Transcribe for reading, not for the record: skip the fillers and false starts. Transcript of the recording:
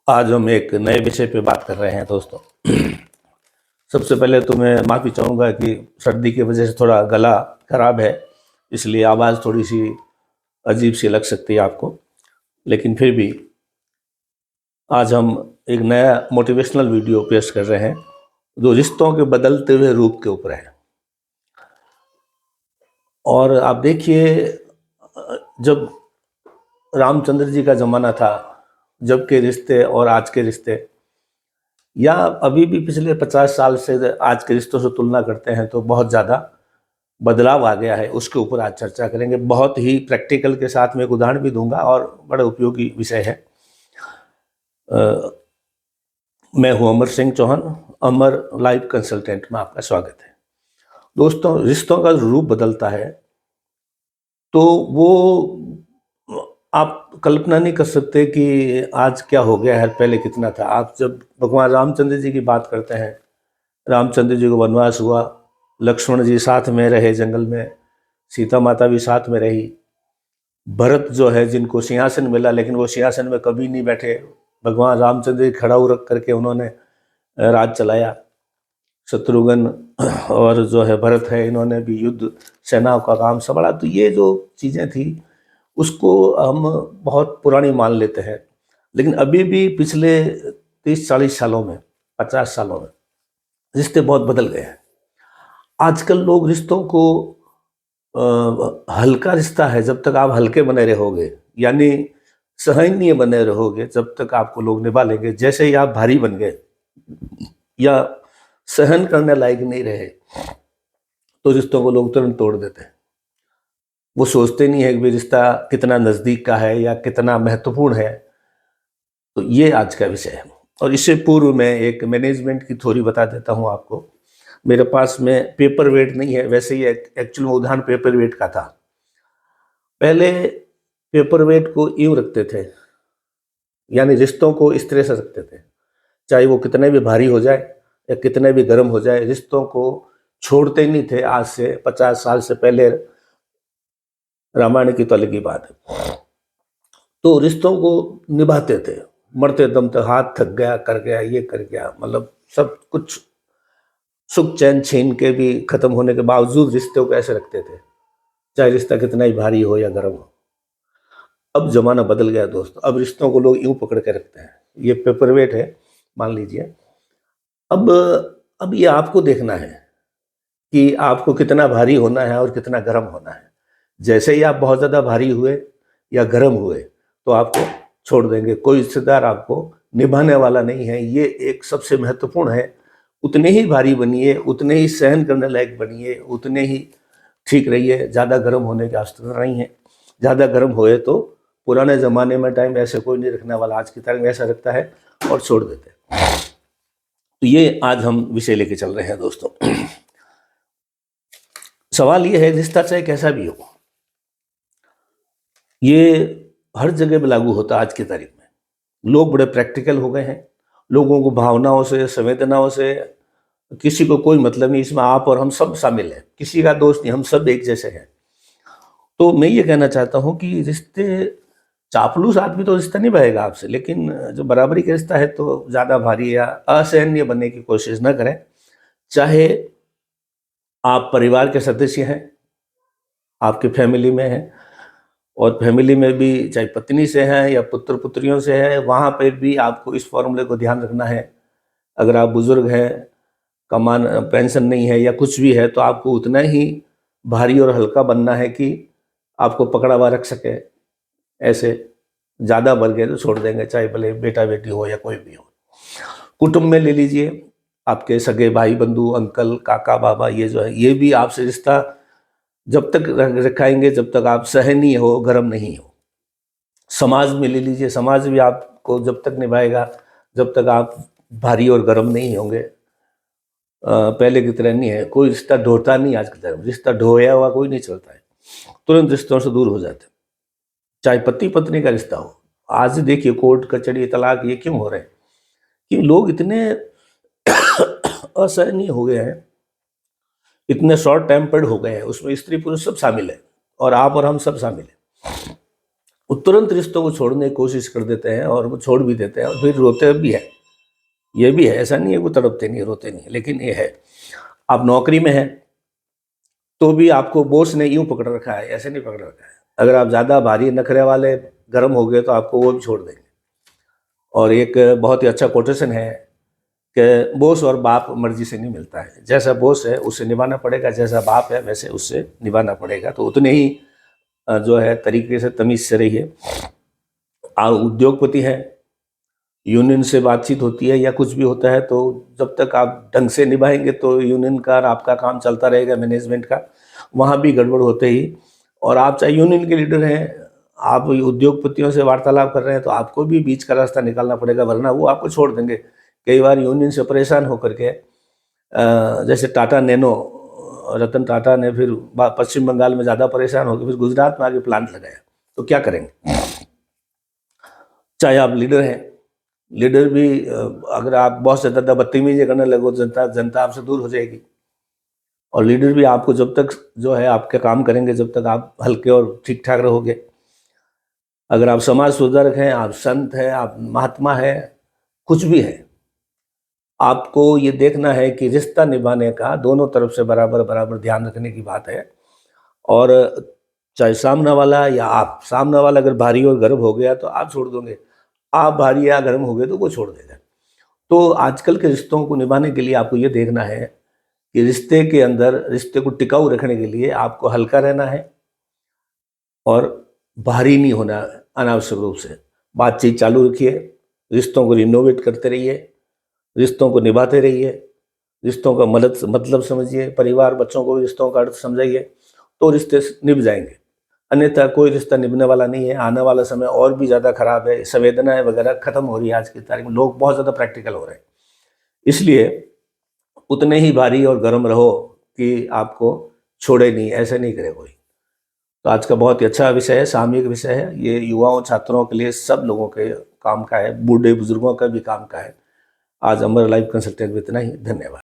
आज हम एक नए विषय पे बात कर रहे हैं दोस्तों। सबसे पहले तो मैं माफ़ी चाहूँगा कि सर्दी की वजह से थोड़ा गला खराब है, इसलिए आवाज़ थोड़ी सी अजीब सी लग सकती है आपको, लेकिन फिर भी आज हम एक नया मोटिवेशनल वीडियो पेश कर रहे हैं जो रिश्तों के बदलते हुए रूप के ऊपर है। और आप देखिए, जब रामचंद्र जी का ज़माना था, जब के रिश्ते और आज के रिश्ते, या अभी भी पिछले 50 साल से आज के रिश्तों से तुलना करते हैं तो बहुत ज़्यादा बदलाव आ गया है। उसके ऊपर आज चर्चा करेंगे। बहुत ही प्रैक्टिकल के साथ में एक उदाहरण भी दूंगा और बड़ा उपयोगी विषय है। मैं हूं अमर सिंह चौहान, अमर लाइफ कंसल्टेंट में आपका स्वागत है। दोस्तों, रिश्तों का रूप बदलता है तो वो आप कल्पना नहीं कर सकते कि आज क्या हो गया है, पहले कितना था। आप जब भगवान रामचंद्र जी की बात करते हैं, रामचंद्र जी को वनवास हुआ, लक्ष्मण जी साथ में रहे जंगल में, सीता माता भी साथ में रही, भरत जो है जिनको सिंहासन मिला लेकिन वो सिंहासन में कभी नहीं बैठे, भगवान रामचंद्र जी खड़ा रख करके उन्होंने राज चलाया। शत्रुघ्न और जो है भरत है, इन्होंने भी युद्ध सेनाओं का काम संभाला। तो ये जो चीज़ें थी उसको हम बहुत पुरानी मान लेते हैं, लेकिन अभी भी पिछले 30-40 सालों में, 50 सालों में रिश्ते बहुत बदल गए हैं। आजकल लोग रिश्तों को हल्का रिश्ता है जब तक आप हल्के बने रहोगे, यानी सहनीय बने रहोगे, जब तक आपको लोग निभा लेंगे। जैसे ही आप भारी बन गए या सहन करने लायक नहीं रहे तो रिश्तों को लोग तुरंत तोड़ देते हैं। वो सोचते नहीं है कि रिश्ता कितना नज़दीक का है या कितना महत्वपूर्ण है। तो ये आज का विषय है। और इससे पूर्व मैं एक मैनेजमेंट की थ्योरी बता देता हूँ आपको। मेरे पास में पेपर वेट नहीं है, वैसे ही एक्चुअल में उदाहरण पेपर वेट का था। पहले पेपर वेट को यूं रखते थे, यानी रिश्तों को इस तरह से रखते थे, चाहे वो कितने भी भारी हो जाए या कितने भी गर्म हो जाए, रिश्तों को छोड़ते ही नहीं थे। आज से 50 साल से पहले, रामायण की तो अलग ही बात है। तो रिश्तों को निभाते थे, मरते दम तक, हाथ थक गया, कर गया, ये कर गया, मतलब सब कुछ सुख चैन छीन के भी खत्म होने के बावजूद रिश्तों को ऐसे रखते थे, चाहे रिश्ता कितना ही भारी हो या गर्म हो। अब जमाना बदल गया दोस्तों, अब रिश्तों को लोग यूं पकड़ के रखते हैं। ये पेपर वेट है मान लीजिए। अब अब ये आपको देखना है कि आपको कितना भारी होना है और कितना गर्म होना है। जैसे ही आप बहुत ज़्यादा भारी हुए या गर्म हुए तो आपको छोड़ देंगे। कोई रिश्तेदार आपको निभाने वाला नहीं है, ये एक सबसे महत्वपूर्ण है। उतने ही भारी बनिए, उतने ही सहन करने लायक बनिए, उतने ही ठीक रहिए। ज़्यादा गर्म होने की आवश्यकता नहीं है। ज़्यादा गर्म होए तो पुराने ज़माने में टाइम ऐसे कोई नहीं रखने वाला, आज की तारीख में ऐसा रखता है और छोड़ देते हैं। तो ये आज हम विषय लेके चल रहे हैं दोस्तों। सवाल ये है, रिश्ता चाहे कैसा भी हो, ये हर जगह पे लागू होता है। आज की तारीख में लोग बड़े प्रैक्टिकल हो गए हैं। लोगों को भावनाओं से, संवेदनाओं से किसी को कोई मतलब नहीं। इसमें आप और हम सब शामिल हैं, किसी का दोष नहीं, हम सब एक जैसे हैं। तो मैं ये कहना चाहता हूँ कि रिश्ते, चापलूस आदमी तो रिश्ता निभाएगा आपसे, लेकिन जो बराबरी का रिश्ता है तो ज़्यादा भारी या असहनीय बनने की कोशिश न करें। चाहे आप परिवार के सदस्य हैं, आपकी फैमिली में हैं, और फैमिली में भी चाहे पत्नी से हैं या पुत्र पुत्रियों से है, वहाँ पर भी आपको इस फॉर्मूले को ध्यान रखना है। अगर आप बुजुर्ग हैं, कमान पेंशन नहीं है या कुछ भी है, तो आपको उतना ही भारी और हल्का बनना है कि आपको पकड़ा हुआ रख सके। ऐसे ज़्यादा बढ़ गए तो छोड़ देंगे, चाहे भले बेटा बेटी हो या कोई भी हो। कुटुंब में ले लीजिए, आपके सगे भाई बंधु, अंकल, काका, बाबा, ये जो है, ये भी आपसे रिश्ता जब तक रखाएंगे जब तक आप सहनीय हो, गर्म नहीं हो। समाज में ले लीजिए, समाज भी आपको जब तक निभाएगा जब तक आप भारी और गर्म नहीं होंगे। पहले की तरह नहीं है, कोई रिश्ता ढोता नहीं। आज के टाइम रिश्ता ढोया हुआ कोई नहीं चलता है, तुरंत रिश्तों से दूर हो जाते हैं। चाहे पति पत्नी का रिश्ता हो, आज देखिए कोर्ट कचहरी तलाक ये क्यों हो रहे हैं? कि लोग इतने असहनीय हो गए हैं, इतने शॉर्ट टेम्पर्ड हो गए हैं। उसमें स्त्री पुरुष सब शामिल है, और आप और हम सब शामिल हैं। वो तुरंत रिश्तों को छोड़ने की कोशिश कर देते हैं और वो छोड़ भी देते हैं और फिर रोते भी है। ये भी है, ऐसा नहीं है वो तड़पते नहीं, रोते नहीं, लेकिन ये है, आप नौकरी में हैं तो भी आपको बॉस ने यूँ पकड़ रखा है, ऐसे नहीं पकड़ रखा है। अगर आप ज़्यादा भारी नखरे वाले गर्म हो गए तो आपको वो भी छोड़ देंगे। और एक बहुत ही अच्छा कोटेशन है कि बॉस और बाप मर्जी से नहीं मिलता है। जैसा बॉस है उससे निभाना पड़ेगा, जैसा बाप है वैसे उससे निभाना पड़ेगा। तो उतने ही जो है तरीके से तमीज़ से रहिए। आप उद्योगपति हैं, यूनियन से बातचीत होती है या कुछ भी होता है तो जब तक आप ढंग से निभाएंगे तो यूनियन का और आपका काम चलता रहेगा, मैनेजमेंट का। वहाँ भी गड़बड़ होते ही, और आप चाहे यूनियन के लीडर हैं, आप उद्योगपतियों से वार्तालाप कर रहे हैं तो आपको भी बीच का रास्ता निकालना पड़ेगा, वरना वो आपको छोड़ देंगे। कई बार यूनियन से परेशान होकर के जैसे टाटा नैनो, रतन टाटा ने फिर पश्चिम बंगाल में ज़्यादा परेशान होकर फिर गुजरात में आके प्लांट लगाया, तो क्या करेंगे। चाहे आप लीडर हैं, लीडर भी अगर आप बहुत ज़्यादा बदतमीजी करने लगो, जनता आपसे दूर हो जाएगी। और लीडर भी आपको जब तक जो है आपके काम करेंगे जब तक आप हल्के और ठीक ठाक रहोगे। अगर आप समाज सुधारक हैं, आप संत हैं, आप महात्मा हैं, कुछ भी हैं, आपको ये देखना है कि रिश्ता निभाने का दोनों तरफ से बराबर बराबर ध्यान रखने की बात है। और चाहे सामने वाला या आप, सामने वाला अगर भारी और गर्म हो गया तो आप छोड़ दोगे, आप भारी या गर्म हो गए तो वो छोड़ देगा। तो आजकल के रिश्तों को निभाने के लिए आपको ये देखना है कि रिश्ते के अंदर, रिश्ते को टिकाऊ रखने के लिए आपको हल्का रहना है और भारी नहीं होना अनावश्यक रूप से। बातचीत चालू रखिए, रिश्तों को रिनोवेट करते रहिए, रिश्तों को निभाते रहिए, रिश्तों का मतलब समझिए, परिवार बच्चों को रिश्तों का अर्थ समझाइए, तो रिश्ते निभ जाएंगे। अन्यथा कोई रिश्ता निभने वाला नहीं है। आने वाला समय और भी ज़्यादा खराब है, संवेदनाएं वगैरह खत्म हो रही है। आज की तारीख में लोग बहुत ज़्यादा प्रैक्टिकल हो रहे हैं, इसलिए उतने ही भारी और गर्म रहो कि आपको छोड़े नहीं, ऐसे नहीं करे कोई। तो आज का बहुत ही अच्छा विषय है, सामयिक विषय है। ये युवाओं, छात्रों के लिए, सब लोगों के काम का है, बूढ़े बुजुर्गों का भी काम का है। आज अमर लाइफ कंसल्टेंट में इतना ही। धन्यवाद।